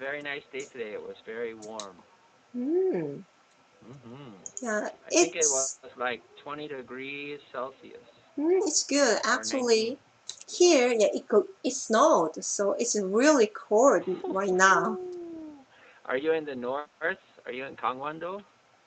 very nice day today. It was very warm. Mm, Hmm yeah, I think it was like 20 degrees Celsius it's good. or 19. Actually, here, yeah, it snowed, so it's really cold right now. Are you in the north? Are you in Gangwon-do?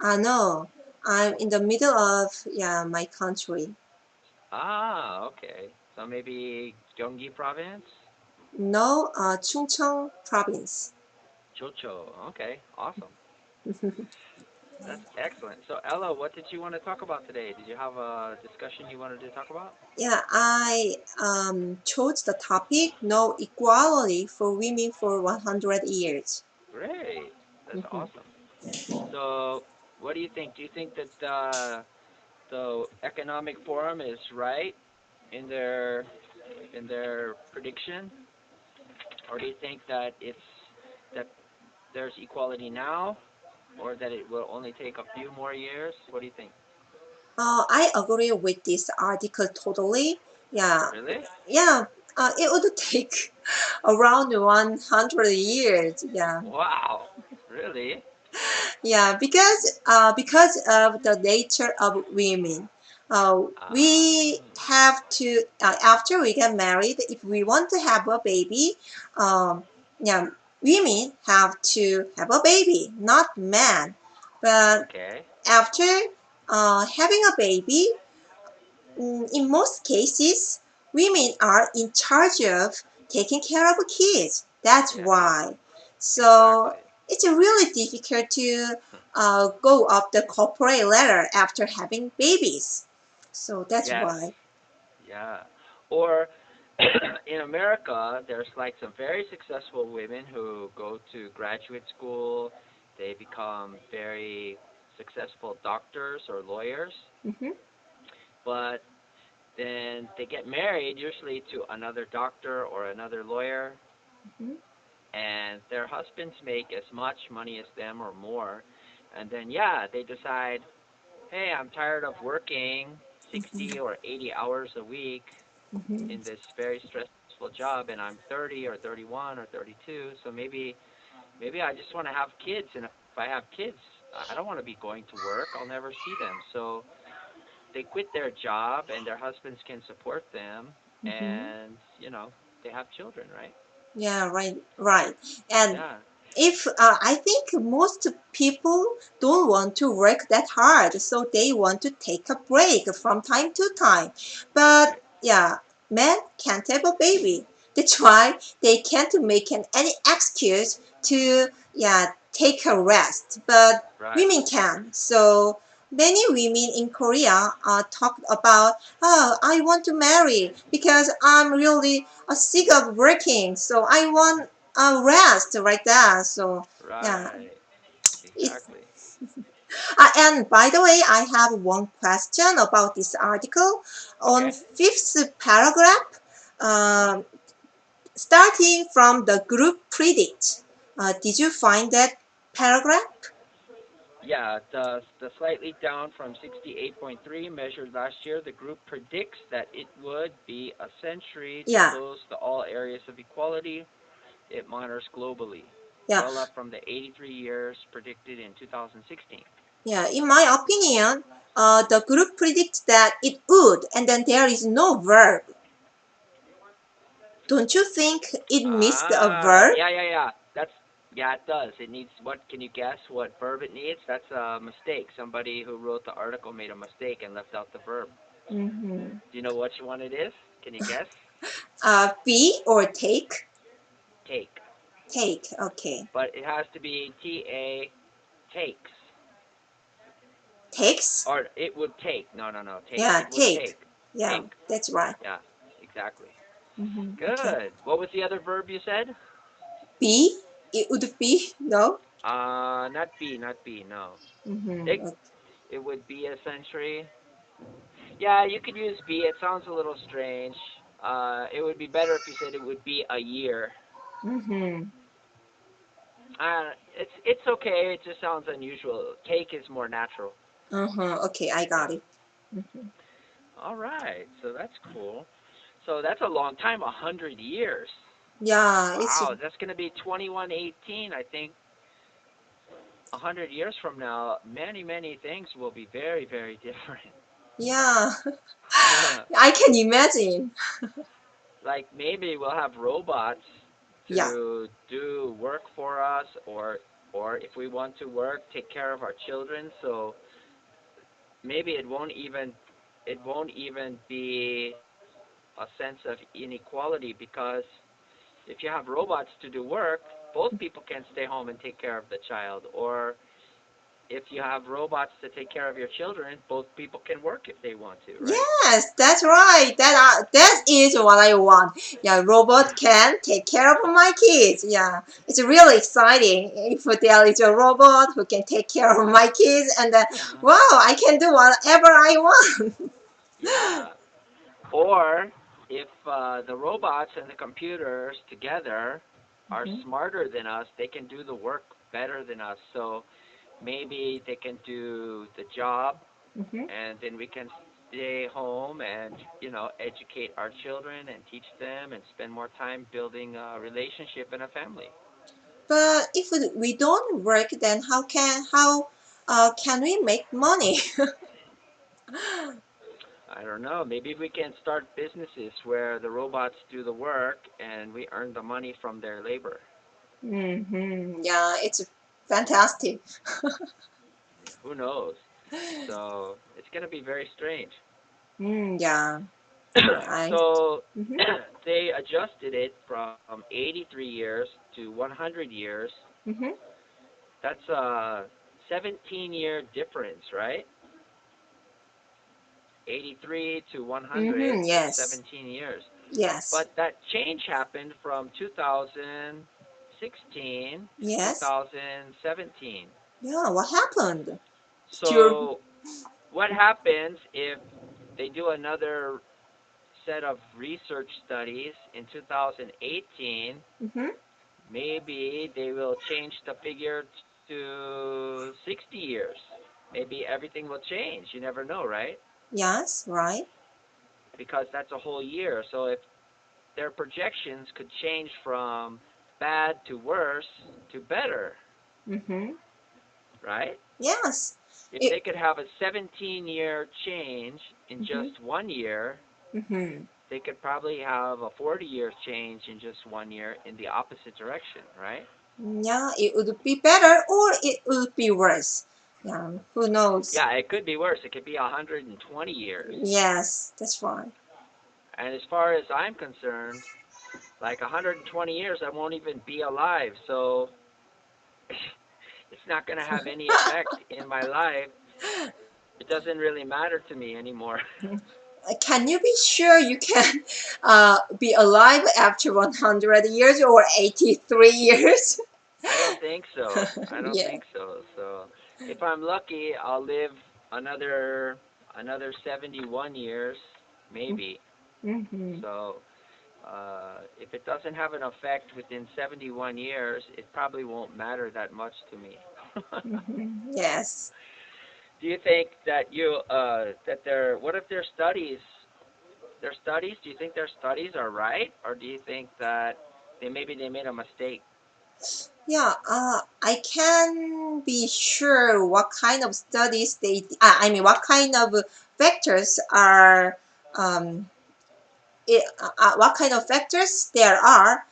No, I'm in the middle of yeah my country. Ah, okay. So maybe Gyeonggi province? No, Chungcheong province. Jocho. Okay, awesome. That's excellent. So Ella, what did you want to talk about today? Did you have a discussion you wanted to talk about? Yeah, I chose the topic no equality for women for 100 years. Great. That's Mhm. awesome. So, what do you think? Do you think that the Economic Forum is right in their prediction, or do you think that there's equality now, or that it will only take a few more years? What do you think? I agree with this article totally. Yeah, Really? yeah. It would take around 100 years. Yeah, Wow. Really? yeah, because of the nature of women. We Ah, have to after we get married, if we want to have a baby, um, yeah, women have to have a baby, not men. But okay. after having a baby, in most cases, women are in charge of taking care of kids. That's Yeah, why. So exactly. it's really difficult to go up the corporate ladder after having babies. So that's Yes. why. Yeah. Or in America, there's like some very successful women who go to graduate school. They become very successful doctors or lawyers, Hmm. but then they get married usually to another doctor or another lawyer, Hmm. and their husbands make as much money as them or more. And then, yeah, they decide, hey, I'm tired of working 60 or 80 hours a week Hmm. in this very stressful job, and I'm 30 or 31 or 32, so maybe I just want to have kids, and if I have kids, I don't want to be going to work. I'll never see them. So they quit their job, and their husbands can support them, Hmm. and they have children, right? Yeah, right, right. And Yeah. if I think most people don't want to work that hard, so they want to take a break from time to time. But Right. yeah, men can't have a baby. That's why they can't make any excuse to yeah take a rest. But Right. women can. So many women in Korea talk about, oh, I want to marry because I'm really sick of working. So I want rest like that. So yeah, Right. it. Exactly. And by the way, I have one question about this article. On Okay. fifth paragraph, um, starting from the group predict. Did you find that paragraph? Yeah, the slightly down from 68.3 measured last year, the group predicts that it would be a century to Yeah, close to all areas of equality it monitors globally, yeah, well up from the 83 years predicted in 2016. yeah. In my opinion, the group predicts that it would, and then there is no verb. Don't you think it missed a Ah, verb? yeah. Yeah, it does. It needs what? Can you guess what verb it needs? That's a mistake. Somebody who wrote the article made a mistake and left out the verb. Hmm. Do you know which one it is? Can you guess? Be or take? Take. Take. Okay. But it has to be ta takes. Takes? Or it would take. No. Take. Yeah, It would take. take. Yeah, Take. that's right. Yeah, exactly. Okay. Good. What was the other verb you said? Be? It would be? No? Not be, not be. No. It Mm-hmm. it would be a century. Yeah, you could use be. It sounds a little strange. It would be better if you said it would be a year. Mm-hmm. It's okay. It just sounds unusual. Take is more natural. Uh-huh. Okay, I got Yeah. it. Mm-hmm. All right. So that's cool. So that's a long time. 100 years. Yeah, it's Wow, that's going to be 2118. I think 100 years from now, many things will be very different. yeah. I can imagine. Like maybe we'll have robots Yeah. to do work for us, or if we want to work, take care of our children. So maybe it won't even be a sense of inequality, because if you have robots to do work, both people can stay home and take care of the child. Or if you have robots to take care of your children, both people can work if they want to, right? Yes, that's right. That is what I want. Yeah, robot can take care of my kids. Yeah, it's really exciting if there is a robot who can take care of my kids, and wow, I can do whatever I want. Yeah. Or if the robots and the computers together are Mhm, smarter than us, they can do the work better than us. So maybe they can do the job, mhm. and then we can stay home and educate our children and teach them and spend more time building a relationship and a family. But if we don't work, then how can we make money? I don't know. Maybe we can start businesses where the robots do the work and we earn the money from their labor. Yeah, it's fantastic. Who knows? So it's going to be very strange. Yeah, I. So Mhm, they adjusted it from 83 years to 100 years. mhm, That's a 17-year difference, right? 83 to 100, that's yes, 17 years. yes, But that change happened from 2016 to yes. 2017. Yeah, what happened? Still. So what happens if they do another set of research studies in 2018? Mhm. Maybe they will change the figure to 60 years. Maybe everything will change. You never know, right? Yes, right. Because that's a whole year. So if their projections could change from bad to worse to better, Mhm. right? Yes. If they It. could have a 17-year change in Mhm. just 1 year, Mhm. they could probably have a 40-year change in just 1 year in the opposite direction, right? Yeah, it would be better or it would be worse. Yeah, who knows? Yeah, it could be worse. It could be 120 years. Yes, that's right. And as far as I'm concerned, like 120 years, I won't even be alive. So it's not going to have any effect in my life. It doesn't really matter to me anymore. Can you be sure you can be alive after 100 years or 83 years? I don't think so. I don't Yeah. think so. So if I'm lucky, I'll live another 71 years, maybe. Mm-hmm. So if it doesn't have an effect within 71 years, it probably won't matter that much to me. Mm-hmm. Yes. Do you think that what if their studies, do you think their studies are right, or do you think that they made a mistake? Yeah, I can be sure what kind of studies I mean, what kind of factors are, um, what kind of factors there are,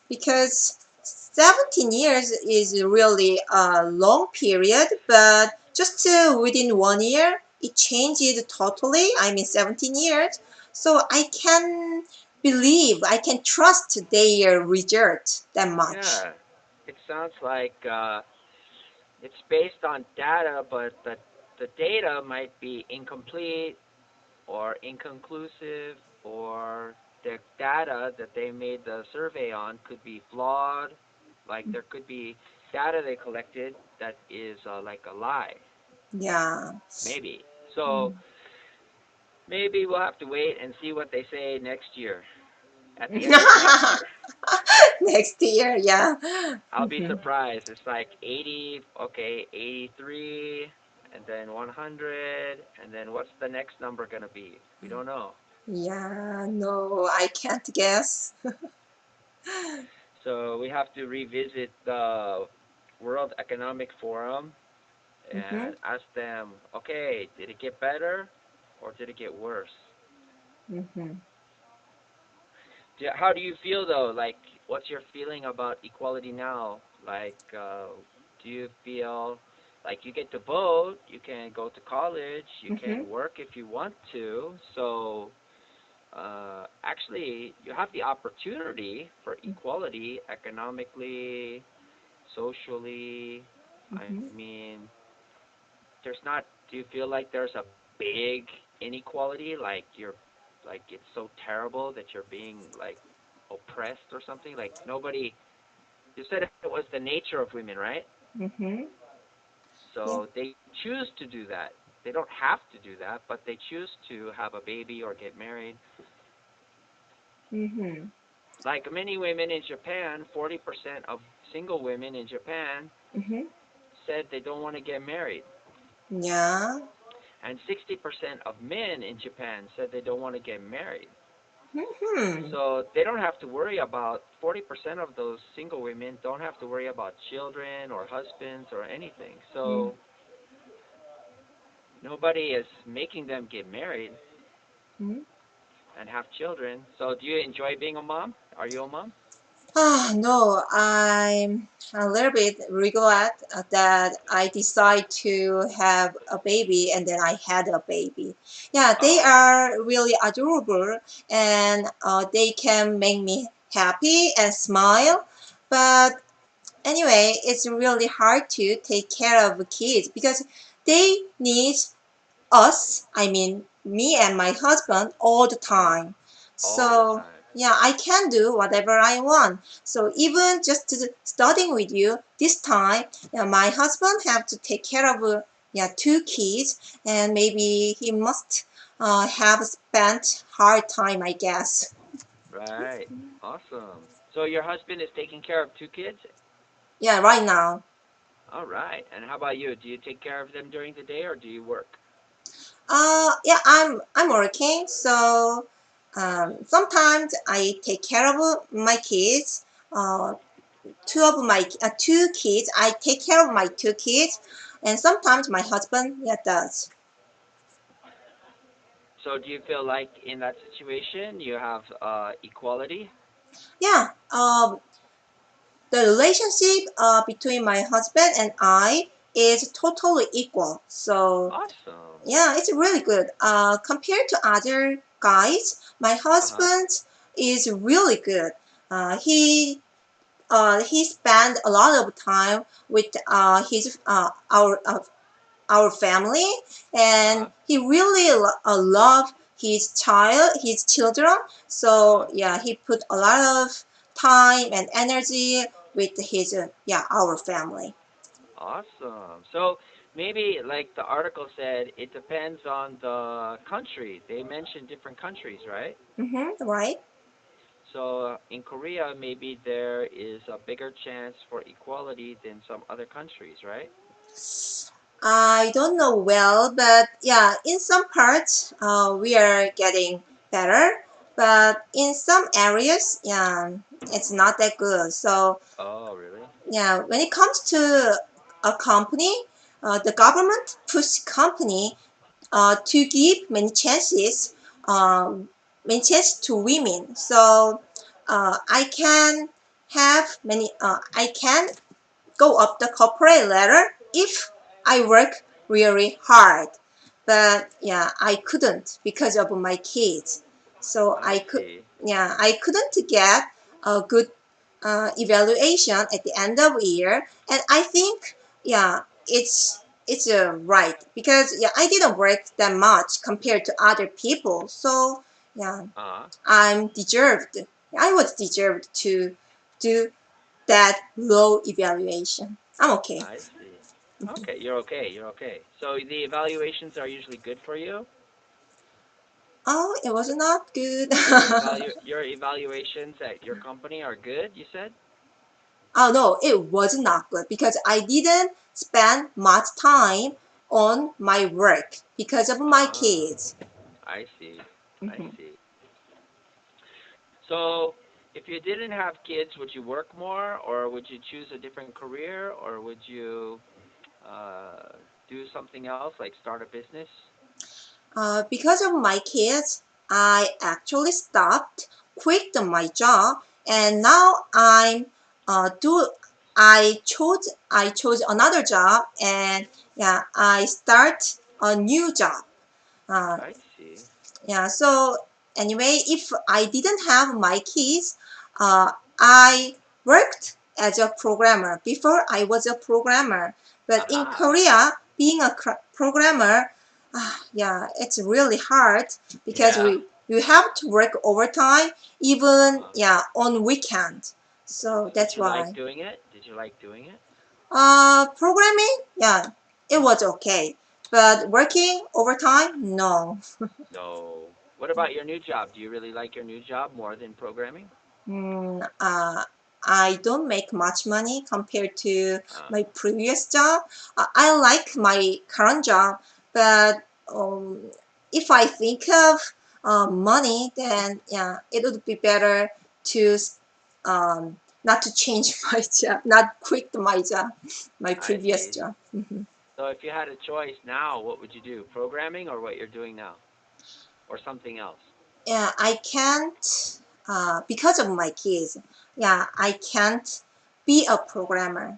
because 17 years is really a long period, but just within 1 year, it changes totally. I mean, 17 years. So I can trust their result that much. Yeah, it sounds like it's based on data, but the data might be incomplete or inconclusive, or the data that they made the survey on could be flawed. Like there could be data they collected that is like a lie, Yeah. maybe. So maybe we'll have to wait and see what they say next year, at the end of next year. Next year, yeah. I'll be Mhm. surprised. It's like 80, okay, 83, and then 100, and then what's the next number going to be? We don't know. Yeah, no, I can't guess. So we have to revisit the World Economic Forum Mm-hmm. and ask them, okay, did it get better or did it get worse? Mm-hmm. How do you feel though? Like, what's your feeling about equality now? Like, do you feel like you get to vote, you can go to college, you Mm-hmm. can work if you want to, so actually, you have the opportunity for equality economically, socially. I Mm-hmm. mean, there's not. Do you feel like there's a big inequality? Like it's so terrible that you're being like oppressed or something? Like nobody. You said it was the nature of women, right? Mm-hmm. Yeah. So they choose to do that. They don't have to do that, but they choose to have a baby or get married. Mm-hmm. Like many women in Japan, 40% of single women in Japan Mm-hmm. said they don't want to get married. Yeah. And 60% of men in Japan said they don't want to get married. Mm-hmm. So they don't have to worry about 40% of those single women don't have to worry about children or husbands or anything. So nobody is making them get married Mm-hmm. and have children. So do you enjoy being a mom? Are you a mom? Ah, no, I'm a little bit regret that I decide to have a baby and then I had a baby. Yeah, they Oh, okay. are really adorable and they can make me happy and Uh-huh. smile. But anyway, it's really hard to take care of kids because they need us, I mean me and my husband, all the Uh-huh. time. All the So time. yeah, I can do whatever I want. So even just starting with you this time, yeah, my husband have to take care of yeah, two kids, and maybe he must have spent hard time, I guess. Right. Awesome. So your husband is taking care of two kids? Yeah, right now. All right. And how about you? Do you take care of them during the day or do you work? Yeah, I'm working, so sometimes I take care of my kids. Two kids. I take care of my two kids, and sometimes my husband, yeah, does. So do you feel like in that situation you have equality? Yeah. The relationship between my husband and I is totally equal. So Awesome. yeah, it's really good. Compared to other guys, my Uh-huh. husband is really good. He spent a lot of time with his our family, and Uh-huh. he really love his children. So Uh-huh. yeah, he put a lot of time and energy with his yeah, our family. Awesome. So maybe like the article said, it depends on the country. They mentioned different countries, right? Mm-hmm, right. So in Korea, maybe there is a bigger chance for equality than some other countries, right? I don't know well, but yeah, in some parts we are getting better, but in some areas, yeah, it's not that good. So Oh, really? yeah, when it comes to a company, the government push company to give uh, many chances to women. So I can go up the corporate ladder if I work really hard. But yeah, I couldn't because of my kids. So I see. I couldn't get a good evaluation at the end of the year. And I think yeah, it's right because yeah, I didn't work that much compared to other people. So yeah, Uh-huh. I'm deserved. I was deserved to do that low evaluation. I'm okay. I see. Okay, you're okay. You're okay. So the evaluations are usually good for you? Oh, it was not good. Your evaluations at your company are good, you said? Oh no, it was not good because I didn't spend much time on my work because of my Ah, kids. I see. I Mhm. see. So if you didn't have kids, would you work more, or would you choose a different career, or would you uh, do something else like start a business? Because of my kids, I actually stopped, quit my job, and now do I chose another job, and yeah, I start a new job. Uh, I see. yeah, so anyway, if I didn't have my kids, I worked as a programmer. Before I was a programmer, but in Aha. Korea, being a programmer, yeah, it's really hard because Yeah. we have to work overtime, even Uh-huh. yeah on weekend. So Did that's you like why. doing it? Did you like doing it? Programming, yeah, it was okay, but working overtime, no. No. What about your new job? Do you really like your new job more than programming? Mm, I don't make much money compared to Uh, my previous job. I like my current job, but if I think of money, then yeah, it would be better to not to change my job, not quit my job, my I previous see. job. Mhm. So if you had a choice now, what would you do? Programming or what you're doing now? Or something else? Yeah, I can't because of my kids. Yeah, I can't be a programmer.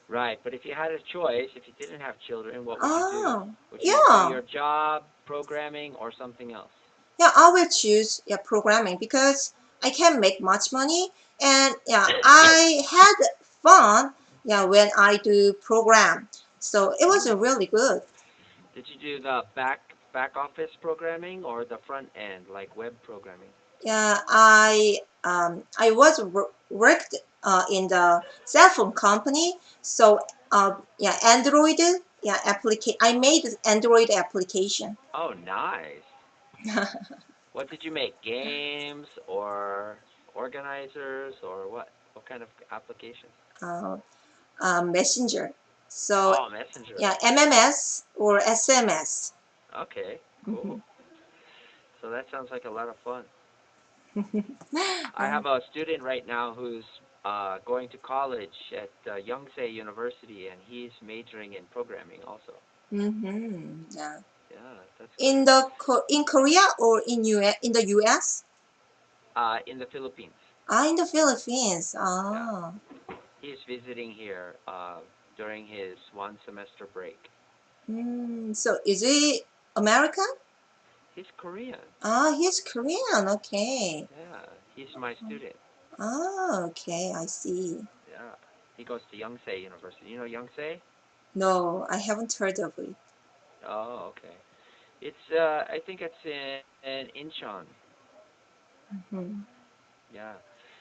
Right, but if you had a choice, if you didn't have children, what would you do? Oh, Would you do yeah. your job, programming, or something else? Yeah, I will choose yeah, programming because I can make much money and yeah, I had fun yeah when I do program. So it was Hmm. really good. Did you do the back office programming or the front end, like web programming? Yeah, I was worked in the cell phone company. So yeah, Android yeah I made Android application. Oh, nice. What did you make? Games or organizers or what? What kind of applications? uh, Messenger. So Oh, Messenger. yeah, MMS or SMS. Okay, cool. So that sounds like a lot of fun. I Uh, have a student right now who's going to college at Yonsei University, and he's majoring in programming also. yeah. Yeah, that's In great. in Korea or in in the US? In the Philippines. In the Philippines. Yeah, Ah. he's visiting here during his one semester break. So is he American? He's Korean. He's Korean. Okay. Yeah, he's my student. Okay. I see. Yeah, he goes to Yonsei University. You know Yonsei? No, I haven't heard of it. Oh, okay. It's I think it's in Incheon. Hmm. Yeah.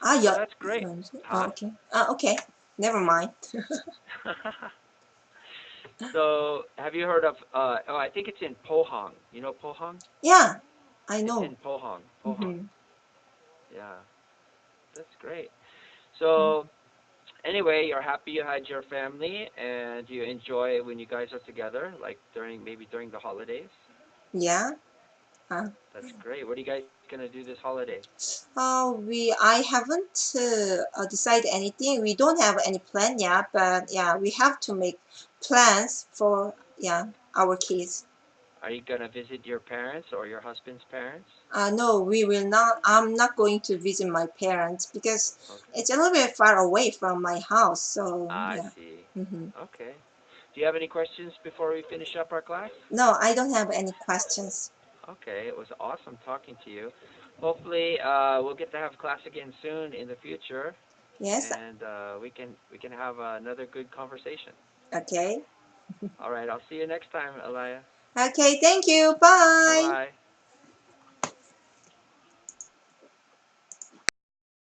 So Yeah. that's great. Huh? Okay. Okay. Never mind. So, have you heard of oh, I think it's in Pohang. You know Pohang? Yeah, I It's know. in Pohang. Pohang. Hmm. Yeah. That's great. So, anyway, you're happy you had your family and you enjoy when you guys are together, like during the holidays. Yeah. Uh, That's great. What are you guys gonna do this holiday? I haven't decided anything. We don't have any plan yet, but yeah, we have to make plans for yeah our kids. Are you gonna visit your parents or your husband's parents? No, we will not. I'm not going to visit my parents because Okay. it's a little bit far away from my house. So I yeah. see. Hmm. Okay. Do you have any questions before we finish up our class? No, I don't have any questions. Okay, it was awesome talking to you. Hopefully, we'll get to have class again soon in the future, Yes. and we can have another good conversation. Okay. All right, I'll see you next time, Alaya. Okay. Thank you. Bye Bye. bye.